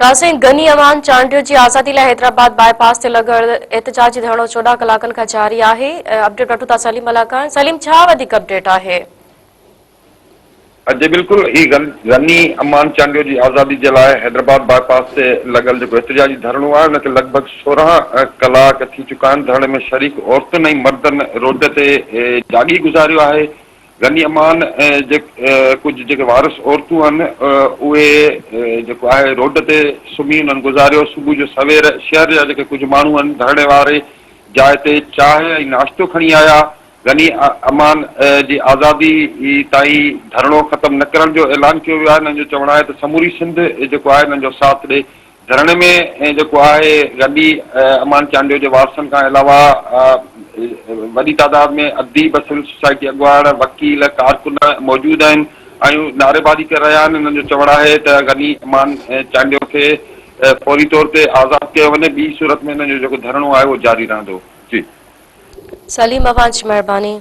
रासिन गनी अमान चांडियो जी आज़ादी लाइ हैदराबाद बाईपास ते लॻल एहतजाजी धरणो 14 कलाकनि खां जारी आहे। अपडेट वठूं था सलीम मलाकान। सलीम, छा वधीक अपडेट आहे? जी बिल्कुल, ही गनी अमान चांडियो जी आज़ादी जे लाइ हैदराबाद बाईपास से लॻल जेको एहतजाजी धरणो आहे उनखे लॻभॻि 16 कलाक थी चुका आहिनि। धरणे में शरीक औरतुनि ऐं मर्दनि रोड ते जागी गुज़ारियो आहे। गनी अमान कुझु जेके वारिस औरतूं आहिनि उहे जेको आहे रोड ते सुम्ही उन्हनि गुज़ारियो। सुबुह जो सवेर शहर जा जेके कुझु माण्हू आहिनि धरणे वारे जाइ ते चांहि ऐं नाश्तो खणी आया। गनी अमान जी आज़ादी ताईं धरणो ख़त्म न करण जो ऐलान कियो वियो आहे। हिननि जो चवणु आहे त समूरी सिंध जेको आहे हिननि जो साथ ॾे। धरणे में जेको आहे गनी अमान चांडियो जे वारसनि खां अलावा वॾी तादाद में अदीब सिविल सोसाइटी अॻुवाण वकील कारकुन मौजूदु आहिनि ऐं नारेबाज़ी करे रहिया आहिनि। हिननि जो चवणु आहे त गनी अमान चांडियो खे फौरी तौर ते आज़ादु कयो वञे। ॿी सूरत में हिननि जो जेको धरणो आहे उहो जारी रहंदो। जी सलीम अवांज, महिरबानी।